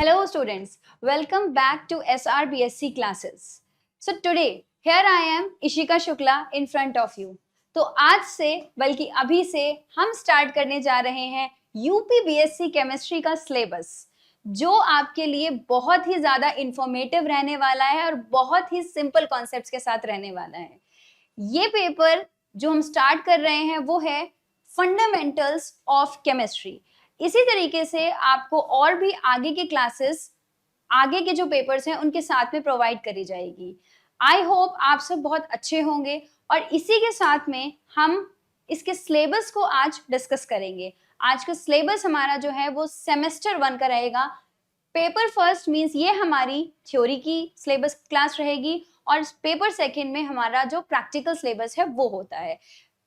Hello students, welcome back to SRBSC classes. So today, here I am Ishika Shukla in front of you. तो आज से बल्कि अभी से हम स्टार्ट करने जा रहे हैं यूपी बीएससी केमिस्ट्री का सिलेबस, जो आपके लिए बहुत ही ज़्यादा इंफॉर्मेटिव रहने वाला है और बहुत ही सिंपल कॉन्सेप्ट्स के साथ रहने वाला है। ये पेपर जो हम स्टार्ट कर रहे हैं वो है फंडामेंटल्स ऑफ केमिस्ट्री। इसी तरीके से आपको और भी आगे की क्लासेस, आगे के जो पेपर्स हैं उनके साथ में प्रोवाइड करी जाएगी। आई होप आप सब बहुत अच्छे होंगे और इसी के साथ में हम इसके सिलेबस को आज डिस्कस करेंगे। आज का सिलेबस हमारा जो है वो सेमेस्टर 1 का रहेगा। पेपर फर्स्ट मीन्स ये हमारी थ्योरी की सिलेबस क्लास रहेगी और पेपर सेकेंड में हमारा जो प्रैक्टिकल सिलेबस है वो होता है।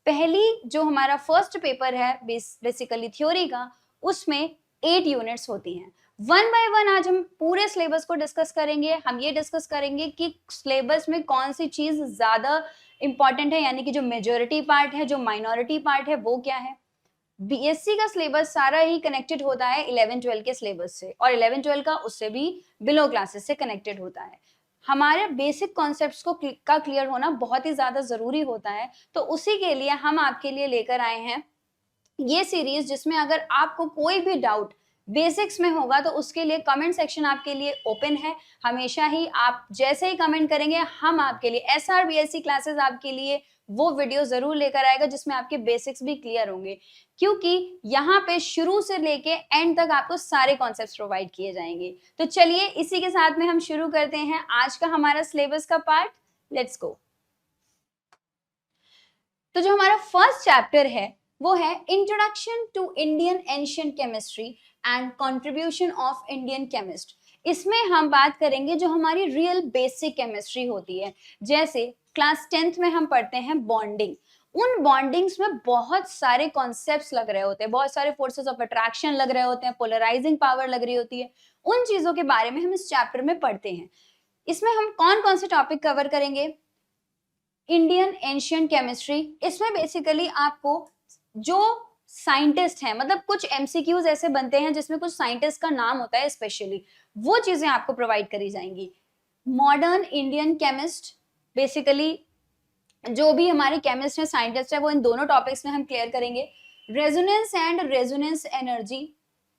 पहली जो हमारा फर्स्ट पेपर है बेसिकली थ्योरी का, उसमें 8 यूनिट्स होती हैं। वन बाय वन आज हम पूरे सिलेबस को डिस्कस करेंगे। हम ये डिस्कस करेंगे कि सिलेबस में कौन सी चीज ज्यादा इंपॉर्टेंट है, यानी कि जो मेजॉरिटी पार्ट है, जो माइनॉरिटी पार्ट है वो क्या है। बीएससी का सिलेबस सारा ही कनेक्टेड होता है 11-12 के सिलेबस से, और 11-12 का उससे भी बिलो क्लासेस से कनेक्टेड होता है। हमारे बेसिक कॉन्सेप्ट्स को का क्लियर होना बहुत ही ज्यादा जरूरी होता है। तो उसी के लिए हम आपके लिए लेकर आए हैं ये सीरीज, जिसमें अगर आपको कोई भी डाउट बेसिक्स में होगा तो उसके लिए कमेंट सेक्शन आपके लिए ओपन है। हमेशा ही आप जैसे ही कमेंट करेंगे हम आपके लिए एसआरबीएससी क्लासेस आपके लिए वो वीडियो जरूर लेकर आएगा जिसमें आपके बेसिक्स भी क्लियर होंगे, क्योंकि यहाँ पे शुरू से लेके एंड तक आपको सारे कॉन्सेप्ट्स प्रोवाइड किए जाएंगे। तो चलिए इसी के साथ में हम शुरू करते हैं आज का हमारा सिलेबस का पार्ट। Let's go. तो जो हमारा फर्स्ट चैप्टर है वो है introduction to Indian ancient chemistry and contribution of Indian chemist. इसमें हम बात करेंगे जो हमारी रियल बेसिक केमिस्ट्री होती है। जैसे क्लास 10th में हम पढ़ते हैं बॉन्डिंग। उन बॉन्डिंग्स में बहुत सारे कॉन्सेप्ट्स लग रहे होते हैं, बहुत सारे फोर्सेस ऑफ अट्रैक्शन लग रहे होते हैं, पोलराइजिंग पावर लग रही होती है। उन चीजों के बारे में हम इस चैप्टर में पढ़ते हैं। इसमें हम कौन कौन से टॉपिक कवर करेंगे? Indian ancient chemistry. इसमें बेसिकली आपको जो साइंटिस्ट हैं, मतलब कुछ एमसीक्यूज ऐसे बनते हैं जिसमें कुछ साइंटिस्ट का नाम होता है स्पेशली, वो चीजें आपको प्रोवाइड करी जाएंगी। मॉडर्न इंडियन केमिस्ट, बेसिकली जो भी हमारे केमिस्ट है, साइंटिस्ट है, वो इन दोनों टॉपिक्स में हम क्लियर करेंगे। Resonance and resonance energy.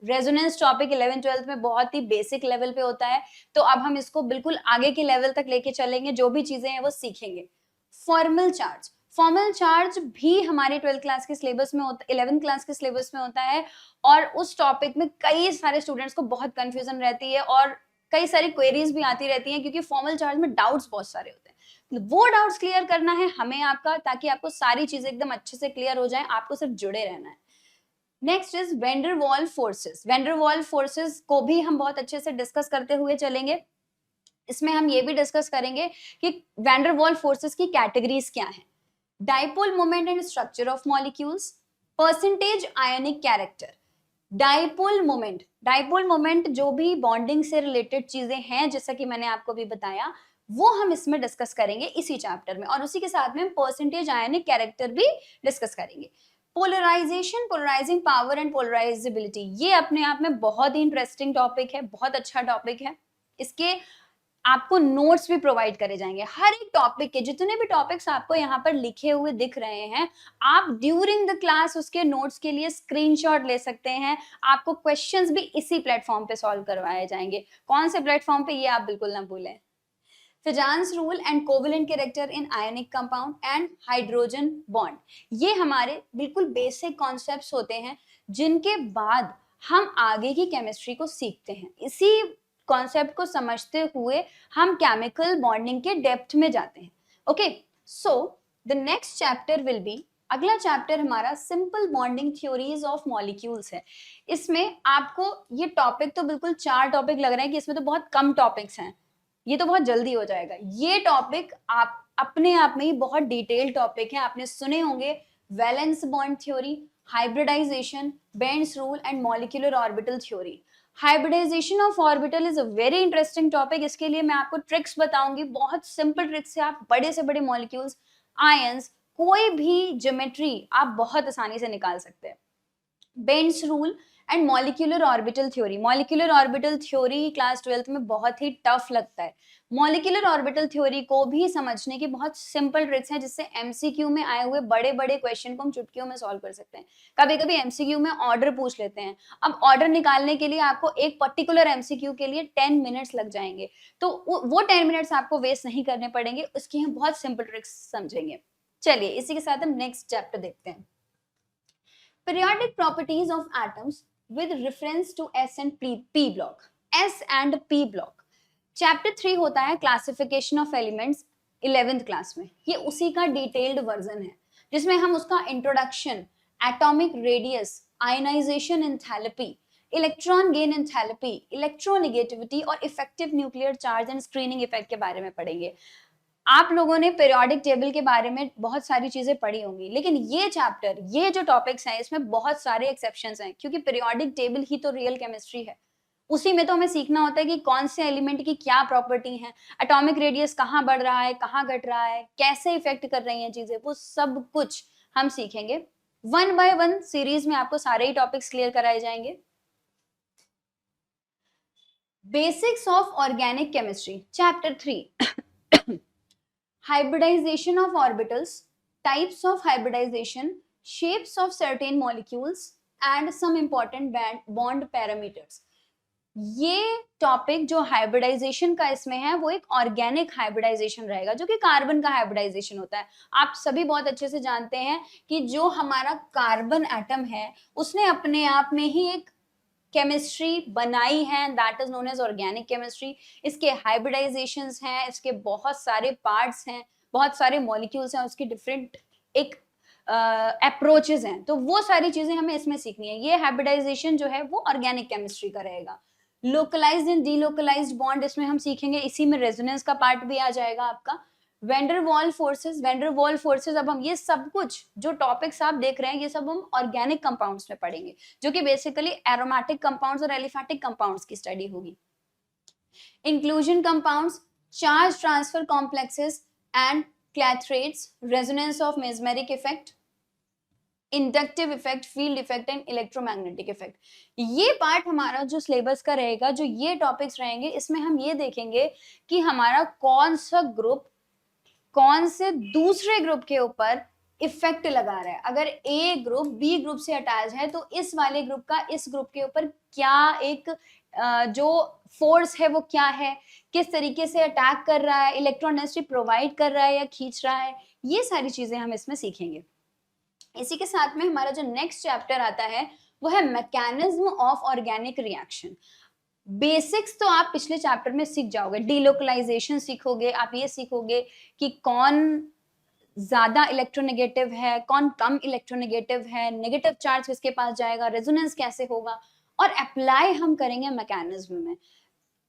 Resonance topic 11-12 में बहुत ही बेसिक लेवल पे होता है, तो अब हम इसको बिल्कुल आगे के लेवल तक लेके चलेंगे, जो भी चीजें हैं वो सीखेंगे। Formal charge. फॉर्मल चार्ज भी हमारे 12th क्लास के सिलेबस में होता है, 11th क्लास के सिलेबस में होता है, और उस टॉपिक में कई सारे स्टूडेंट्स को बहुत कंफ्यूजन रहती है और कई सारी क्वेरीज भी आती रहती हैं, क्योंकि फॉर्मल चार्ज में डाउट्स बहुत सारे होते हैं। वो डाउट्स क्लियर करना है हमें आपका, ताकि आपको सारी चीजें एकदम अच्छे से क्लियर हो जाए। आपको सिर्फ जुड़े रहना है। Next is Van der Waals forces. Van der Waals forces को भी हम बहुत अच्छे से डिस्कस करते हुए चलेंगे। इसमें हम ये भी डिस्कस करेंगे कि वैंडरवॉल फोर्सेस की कैटेगरीज क्या हैं। Dipole moment and structure of molecules, percentage ionic character. Dipole moment जो भी बॉन्डिंग से रिलेटेड चीजें हैं, जैसा कि मैंने आपको भी बताया, वो हम इसमें डिस्कस करेंगे इसी चैप्टर में, और उसी के साथ में हम परसेंटेज आयनिक कैरेक्टर भी डिस्कस करेंगे। Polarisation, polarising power and polarisability, ये अपने आप में बहुत ही इंटरेस्टिंग टॉपिक है, बहुत अच्छा टॉपिक है। इसके आपको नोट्स भी प्रोवाइड करे जाएंगे। हर एक टॉपिक के जितने भी टॉपिक्स आपको यहाँ पर लिखे हुए दिख रहे हैं, आप ड्यूरिंग द क्लास उसके नोट्स के लिए स्क्रीनशॉट ले सकते हैं। आपको क्वेश्चंस भी इसी प्लेटफॉर्म पे सॉल्व करवाए जाएंगे। कौन से प्लेटफॉर्म पे, ये आप बिल्कुल ना भूलें। Fajans rule and covalent character in ionic compound and hydrogen bond, ये हमारे बिल्कुल बेसिक कॉन्सेप्ट्स होते हैं, जिनके बाद हम आगे की केमिस्ट्री को सीखते हैं। इसी कॉन्सेप्ट को समझते हुए हम केमिकल बॉन्डिंग के डेप्थ में जाते हैं। Okay, so the next chapter will be, अगला चैप्टर हमारा simple bonding theories of molecules है। इसमें आपको ये टॉपिक तो बिल्कुल 4 टॉपिक लग रहे हैं कि इसमें तो बहुत कम टॉपिक्स हैं, ये तो बहुत जल्दी हो जाएगा। ये टॉपिक आप अपने आप में ही बहुत डिटेल्ड टॉपिक है। आपने सुने होंगे valence bond theory, hybridisation, Bent's rule and molecular orbital theory. Hybridisation of orbital is a very interesting topic. इसके लिए मैं आपको ट्रिक्स बताऊंगी, बहुत सिंपल ट्रिक्स से आप बड़े से बड़े मॉलिक्यूल्स, आयंस, कोई भी ज्योमेट्री आप बहुत आसानी से निकाल सकते हैं। Bent's rule and molecular orbital theory. Molecular orbital theory class 12th में बहुत ही टफ लगता है। मॉलिक्यूलर ऑर्बिटल थ्योरी को भी समझने की बहुत सिंपल ट्रिक्स हैं, जिससे एमसीक्यू में आए हुए बड़े बड़े क्वेश्चन को हम चुटकियों में सॉल्व कर सकते हैं। कभी कभी एमसीक्यू में ऑर्डर पूछ लेते हैं, अब ऑर्डर निकालने के लिए आपको एक पर्टिकुलर एमसीक्यू के लिए 10 मिनट्स लग जाएंगे, तो वो 10 मिनट्स आपको वेस्ट नहीं करने पड़ेंगे, उसकी हम बहुत सिंपल ट्रिक्स समझेंगे। चलिए इसी के साथ हम नेक्स्ट चैप्टर देखते हैं, periodic properties of atoms with reference to S and P block। S and P block chapter 3 होता है classification of elements 11th class में। ये उसी का डिटेल्ड वर्जन है, जिसमें हम उसका introduction, atomic radius, ionisation enthalpy, electron gain enthalpy, electronegativity और effective nuclear charge and screening effect के बारे में पढ़ेंगे। आप लोगों ने पीरियोडिक टेबल के बारे में बहुत सारी चीजें पढ़ी होंगी, लेकिन ये चैप्टर, ये जो टॉपिक्स हैं, इसमें बहुत सारे एक्सेप्शंस हैं, क्योंकि पीरियोडिक टेबल ही तो रियल केमिस्ट्री है। उसी में तो हमें सीखना होता है कि कौन से एलिमेंट की क्या प्रॉपर्टी है, एटॉमिक रेडियस कहाँ बढ़ रहा है, कहाँ घट रहा है, कैसे इफेक्ट कर रही हैं चीजें, वो सब कुछ हम सीखेंगे। 1 by 1 सीरीज में आपको सारे ही टॉपिक्स क्लियर कराए जाएंगे। Basics of organic chemistry chapter 3 hybridization of orbitals, types of hybridization, shapes of certain molecules and some important bond parameters। ये टॉपिक जो हाइब्रिडाइजेशन का इसमें है, वो एक ऑर्गेनिक हाइब्रिडाइजेशन रहेगा, जो कि कार्बन का हाइब्रिडाइजेशन होता है। आप सभी बहुत अच्छे से जानते हैं कि जो हमारा कार्बन एटम है, उसने अपने आप में ही एक केमिस्ट्री बनाई है, that is known as organic chemistry. इसके हाइब्रिडाइजेशंस हैं, इसके बहुत सारे पार्ट्स हैं, बहुत सारे मॉलिक्यूल्स हैं, उसकी डिफरेंट एक अप्रोचेस हैं, तो वो सारी चीजें हमें इसमें सीखनी है। ये हाइब्रिडाइजेशन जो है वो ऑर्गेनिक केमिस्ट्री का रहेगा। लोकलाइज्ड एंड डीलोकलाइज्ड बॉन्ड इसमें हम सीखेंगे, इसी में रेजोनेंस का पार्ट भी आ जाएगा आपका। वेंडरवॉल फोर्सेस, अब हम ये सब कुछ जो टॉपिक्स आप देख रहे हैं, ये सब हम ऑर्गेनिक कंपाउंड्स में पढ़ेंगे, जो कि बेसिकली एरोमेटिक कंपाउंड्स और एलिफेटिक कंपाउंड्स की स्टडी होगी। Inclusion compounds, charge transfer complexes and clathrates, resonance of mesmeric effect, inductive effect, field effect and electromagnetic effect. ये पार्ट हमारा जो सिलेबस का रहेगा, जो ये टॉपिक्स रहेंगे, इसमें हम ये देखेंगे कि हमारा कौन सा ग्रुप कौन से दूसरे ग्रुप के ऊपर इफेक्ट लगा रहा है। अगर ए ग्रुप बी ग्रुप से अटैच है, तो इस वाले ग्रुप का इस ग्रुप के ऊपर क्या एक जो फोर्स है वो क्या है, किस तरीके से अटैक कर रहा है, इलेक्ट्रोनेसिटी प्रोवाइड कर रहा है या खींच रहा है, ये सारी चीजें हम इसमें सीखेंगे। इसी के साथ में हमारा जो नेक्स्ट चैप्टर आता है वो है mechanism of organic reaction. Basics तो आप पिछले चैप्टर में सीख जाओगे, डीलोकलाइजेशन सीखोगे, आप ये सीखोगे कि कौन ज्यादा इलेक्ट्रोनेगेटिव है, कौन कम इलेक्ट्रोनेगेटिव है, नेगेटिव चार्ज किसके पास जाएगा, रेजोनेंस कैसे होगा, और अप्लाई हम करेंगे मैकेनिज्म में।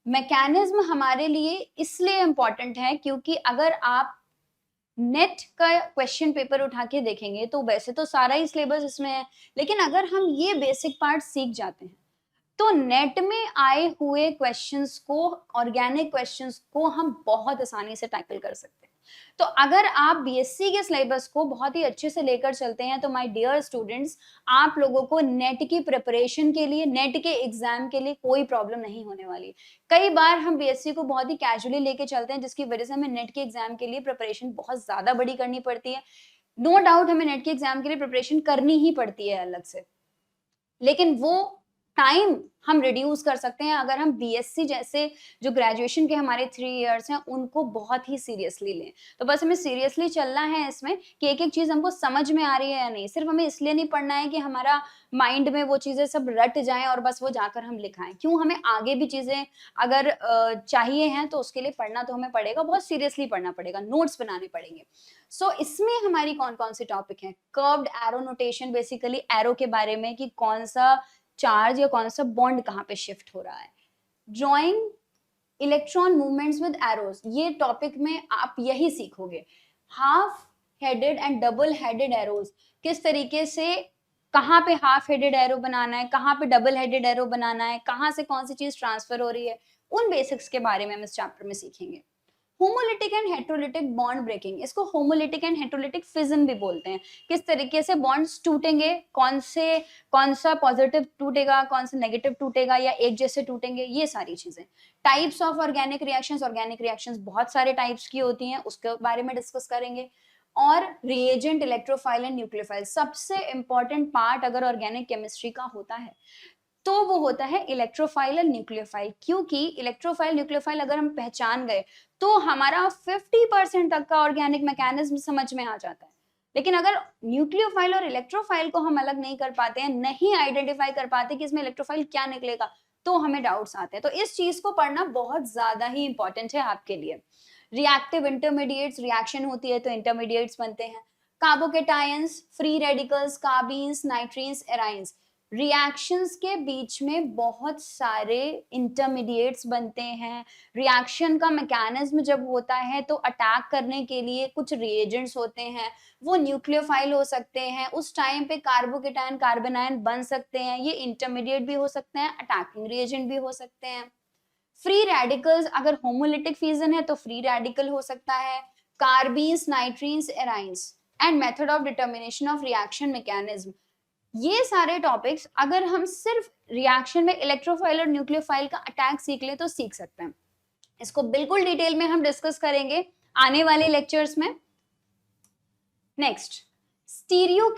मैकेनिज्म हमारे लिए इसलिए इंपॉर्टेंट है क्योंकि अगर आप नेट का क्वेश्चन पेपर उठा के देखेंगे तो वैसे तो सारा ही सिलेबस इसमें है, लेकिन अगर हम ये बेसिक पार्ट सीख जाते हैं तो नेट में आए हुए क्वेश्चंस को, ऑर्गेनिक क्वेश्चंस को हम बहुत आसानी से टैकल कर सकते हैं। तो अगर आप बीएससी के सिलेबस को बहुत ही अच्छे से लेकर चलते हैं, तो माय डियर स्टूडेंट्स, आप लोगों को नेट की प्रिपरेशन के लिए, नेट के एग्जाम के लिए कोई प्रॉब्लम नहीं होने वाली। कई बार हम बीएससी को बहुत ही कैजुअली लेके चलते हैं, जिसकी वजह से हमें नेट के एग्जाम के लिए प्रिपरेशन बहुत ज्यादा बड़ी करनी पड़ती है। नो डाउट हमें नेट के एग्जाम के लिए प्रिपरेशन करनी ही पड़ती है अलग से, लेकिन वो टाइम हम रिड्यूस कर सकते हैं अगर हम बीएससी जैसे जो ग्रेजुएशन के हमारे 3 इयर्स हैं उनको बहुत ही सीरियसली लें। तो बस हमें सीरियसली चलना है इसमें कि एक एक चीज हमको समझ में आ रही है या नहीं। सिर्फ हमें इसलिए नहीं पढ़ना है कि हमारा माइंड में वो चीजें सब रट जाएं और बस वो जाकर हम लिखाएं। क्यों, हमें आगे भी चीजें अगर चाहिए हैं तो उसके लिए पढ़ना तो हमें पड़ेगा, बहुत सीरियसली पढ़ना पड़ेगा, नोट्स बनाने पड़ेंगे। सो इसमें हमारी कौन कौन सी टॉपिक है, curved arrow notation, basically arrow के बारे में कि कौन सा चार्ज या कौन सा बॉन्ड कहाँ पे शिफ्ट हो रहा है। Drawing electron movements with arrows, ये टॉपिक में आप यही सीखोगे। Half headed and double headed arrows, किस तरीके से कहाँ पे हाफ हेडेड एरो बनाना है, कहाँ पे डबल हेडेड एरो बनाना है, कहाँ से कौन सी चीज ट्रांसफर हो रही है, उन बेसिक्स के बारे में हम इस चैप्टर में सीखेंगे। Homolytic and heterolytic bond breaking, इसको होमोलिटिक एंड हेटेरोलिटिक फिजन भी बोलते हैं। किस तरीके से बॉन्ड्स टूटेंगे, कौन सा पॉजिटिव टूटेगा, कौन सा नेगेटिव टूटेगा, या एक जैसे टूटेंगे, ये सारी चीजें। टाइप्स ऑफ ऑर्गेनिक रिएक्शंस बहुत सारे टाइप्स की होती हैं, उसके बारे में डिस्कस करेंगे। और रिएजेंट, इलेक्ट्रोफाइल एंड न्यूक्लियोफाइल, सबसे इंपॉर्टेंट पार्ट अगर ऑर्गेनिक केमिस्ट्री का होता है तो वो होता है इलेक्ट्रोफाइल और न्यूक्लियोफाइल, क्योंकि इलेक्ट्रोफाइल न्यूक्लियोफाइल अगर हम पहचान गए तो हमारा 50% तक का ऑर्गेनिक मैकेनिज्म समझ में आ जाता है। लेकिन अगर न्यूक्लियोफाइल और इलेक्ट्रोफाइल को हम अलग नहीं कर पाते हैं, नहीं आइडेंटिफाई कर पाते कि इसमें इलेक्ट्रोफाइल क्या निकलेगा, तो हमें डाउट्स आते हैं। तो इस चीज को पढ़ना बहुत ज्यादा ही इंपॉर्टेंट है आपके लिए। रिएक्टिव इंटरमीडिएट्स, रिएक्शन होती है तो इंटरमीडिएट्स बनते हैं। कार्बोकेटायंस, फ्री रेडिकल्स, कार्बीन्स, नाइट्रीन्स, एराइन्स, रिएक्शंस के बीच में बहुत सारे इंटरमीडिएट्स बनते हैं। रिएक्शन का मैकेनिज्म जब होता है तो अटैक करने के लिए कुछ रिएजेंट्स होते हैं, वो न्यूक्लियोफाइल हो सकते हैं, उस टाइम पे कार्बोकेटायन कार्बोनायन बन सकते हैं, ये इंटरमीडिएट भी हो सकते हैं, अटैकिंग रिएजेंट भी हो सकते हैं। फ्री रेडिकल्स, अगर होमोलिटिक फ्यूजन है तो फ्री रेडिकल हो सकता है। Carbenes, nitrenes, arynes and method of determination of reaction mechanism, ये सारे टॉपिक्स अगर हम सिर्फ रिएक्शन में इलेक्ट्रोफाइल और न्यूक्लियोफाइल का अटैक सीख ले तो सीख सकते हैं। इसको बिल्कुल डिटेल में हम डिस्कस करेंगे आने वाले लेक्चर्स में। नेक्स्ट, स्टीरियो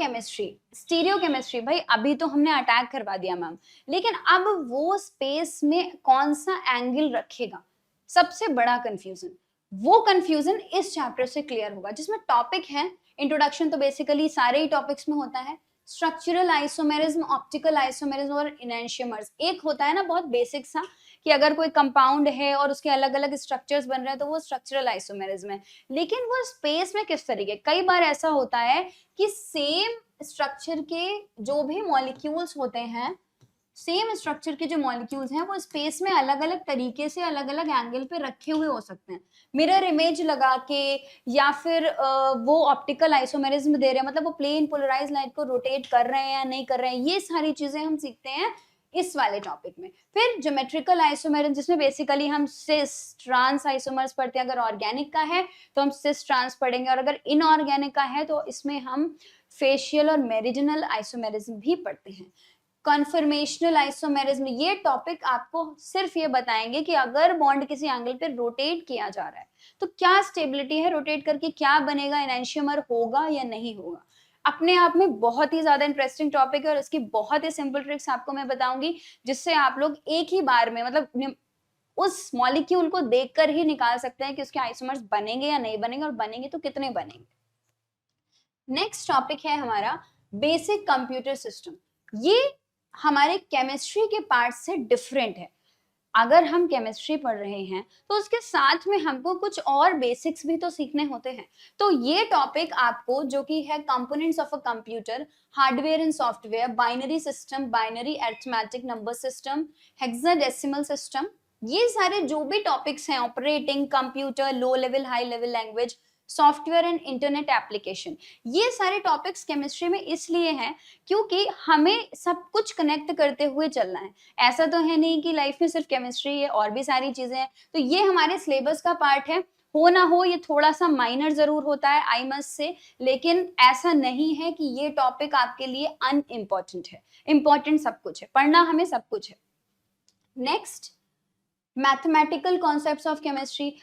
केमिस्ट्री भाई अभी तो हमने अटैक करवा दिया मैम, लेकिन अब वो स्पेस में कौन सा एंगल रखेगा, सबसे बड़ा कंफ्यूजन, वो कंफ्यूजन इस चैप्टर से क्लियर होगा, जिसमें टॉपिक है इंट्रोडक्शन, तो बेसिकली सारे ही टॉपिक्स में होता है। स्ट्रक्चरल आइसोमेरिज्म, ऑप्टिकल आइसोमेरिज्म और इनैंशियोमर्स। एक होता है ना बहुत बेसिक सा कि अगर कोई कंपाउंड है और उसके अलग अलग स्ट्रक्चर्स बन रहे हैं तो वो स्ट्रक्चरल आइसोमेरिज्म है, लेकिन वो स्पेस में किस तरीके, कई बार ऐसा होता है कि सेम स्ट्रक्चर के जो भी मॉलिक्यूल्स होते हैं, सेम स्ट्रक्चर के जो मॉलिक्यूल्स हैं वो स्पेस में अलग अलग तरीके से अलग अलग एंगल पे रखे हुए हो सकते हैं, मिरर इमेज लगा के, या फिर वो ऑप्टिकल आइसोमेरिज्म दे रहे हैं, मतलब वो प्लेन पोलराइज लाइट को रोटेट कर रहे हैं या नहीं कर रहे हैं, ये सारी चीजें हम सीखते हैं इस वाले टॉपिक में। फिर ज्योमेट्रिकल आइसोमेरिज्म, जिसमें बेसिकली हम सिस ट्रांस आइसोमर्स पढ़ते हैं, अगर ऑर्गेनिक का है तो हम सिस ट्रांस पढ़ेंगे, और अगर इनऑर्गेनिक का है तो इसमें हम फेशियल और मेरिडिनल आइसोमेरिज्म भी पढ़ते हैं। कन्फर्मेशनल आइसोमेरिज्म, ये टॉपिक आपको सिर्फ ये बताएंगे कि अगर बॉन्ड किसी एंगल पे रोटेट किया जा रहा है तो क्या स्टेबिलिटी है, रोटेट करके क्या बनेगा, एनैंशियोमर होगा या नहीं होगा। अपने आप में बहुत ही ज्यादा इंटरेस्टिंग टॉपिक है, और इसकी बहुत ही सिंपल ट्रिक्स आपको मैं बताऊंगी, जिससे आप लोग एक ही बार में मतलब उस मॉलिक्यूल को देखकर ही निकाल सकते हैं कि उसके आइसोमर्स बनेंगे या नहीं बनेंगे, और बनेंगे तो कितने बनेंगे। नेक्स्ट टॉपिक है हमारा बेसिक कंप्यूटर सिस्टम। ये हमारे केमिस्ट्री के पार्ट से डिफरेंट है। अगर हम केमिस्ट्री पढ़ रहे हैं तो उसके साथ में हमको कुछ और बेसिक्स भी तो सीखने होते हैं। तो ये टॉपिक आपको, जो कि है components of a computer, hardware and software, binary system, binary arithmetic number system, hexadecimal system, ये सारे जो भी टॉपिक्स हैं, operating computer, low level high level language, software and internet application, ये सारे टॉपिक्स केमिस्ट्री में इसलिए हैं क्योंकि हमें सब कुछ कनेक्ट करते हुए चलना है। ऐसा तो है नहीं कि लाइफ में सिर्फ केमिस्ट्री है, और भी सारी चीजें हैं, तो ये हमारे सिलेबस का पार्ट है। हो ना हो ये थोड़ा सा माइनर जरूर होता है आई मस्ट से, लेकिन ऐसा नहीं है कि ये टॉपिक आपके लिए अनइम्पॉर्टेंट है। इंपॉर्टेंट सब कुछ है, पढ़ना हमें सब कुछ है। Next, mathematical concepts of chemistry.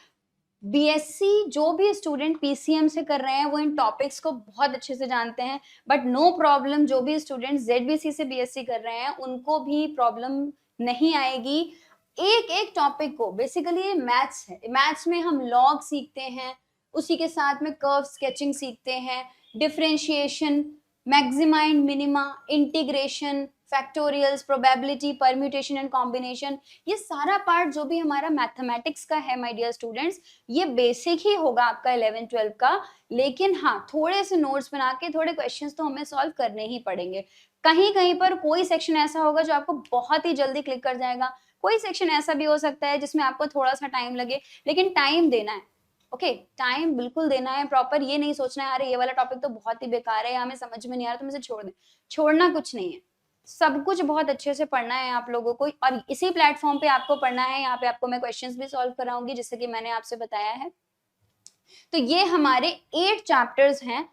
BSc जो भी स्टूडेंट पीसीएम से कर रहे हैं वो इन टॉपिक्स को बहुत अच्छे से जानते हैं, बट नो प्रॉब्लम, जो भी स्टूडेंट जेडबीसी से बीएससी कर रहे हैं उनको भी प्रॉब्लम नहीं आएगी। एक एक टॉपिक को, बेसिकली ये मैथ्स है, मैथ्स में हम लॉग सीखते हैं, उसी के साथ में कर्व स्केचिंग सीखते हैं, differentiation, maxima and minima, integration, factorials, probability, permutation and combination, ये सारा पार्ट जो भी हमारा मैथमेटिक्स का है माय डियर स्टूडेंट्स, ये बेसिक ही होगा आपका 11-12 का। लेकिन हाँ, थोड़े से नोट्स बना के थोड़े क्वेश्चंस तो हमें सॉल्व करने ही पड़ेंगे। कहीं कहीं पर कोई सेक्शन ऐसा होगा जो आपको बहुत ही जल्दी क्लिक कर जाएगा, कोई सेक्शन ऐसा भी हो सकता है जिसमें आपको थोड़ा सा टाइम लगे, लेकिन टाइम देना है। ओके, टाइम बिल्कुल देना है प्रॉपर, ये नहीं सोचना है अरे ये वाला टॉपिक तो बहुत ही बेकार है, हमें समझ में नहीं आ रहा तो मुझे छोड़ दें। छोड़ना कुछ नहीं है, सब कुछ बहुत अच्छे से पढ़ना है आप लोगों को, और इसी प्लेटफॉर्म पे आपको पढ़ना है। यहाँ पे आपको मैं क्वेश्चंस भी सॉल्व कराऊंगी, जैसे कि मैंने आपसे बताया है। तो ये हमारे 8 चैप्टर्स हैं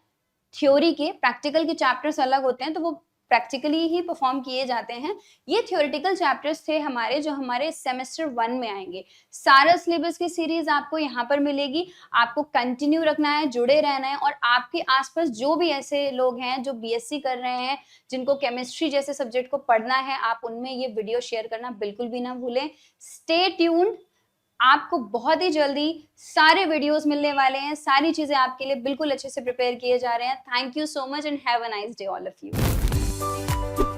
थ्योरी के। प्रैक्टिकल के चैप्टर्स अलग होते हैं, तो वो प्रैक्टिकली ही परफॉर्म किए जाते हैं। ये थ्योरेटिकल चैप्टर्स थे हमारे, जो हमारे सेमेस्टर 1 में आएंगे। सारा सिलेबस की सीरीज आपको यहाँ पर मिलेगी। आपको कंटिन्यू रखना है, जुड़े रहना है, और आपके आसपास जो भी ऐसे लोग हैं जो बीएससी कर रहे हैं, जिनको केमिस्ट्री जैसे सब्जेक्ट को पढ़ना है, आप उनमें ये वीडियो शेयर करना बिल्कुल भी ना भूलें। स्टे ट्यून्ड, आपको बहुत ही जल्दी सारे वीडियोस मिलने वाले हैं। सारी चीजें आपके लिए बिल्कुल अच्छे से प्रिपेयर किए जा रहे हैं। Thank you so much and have a nice day all of you.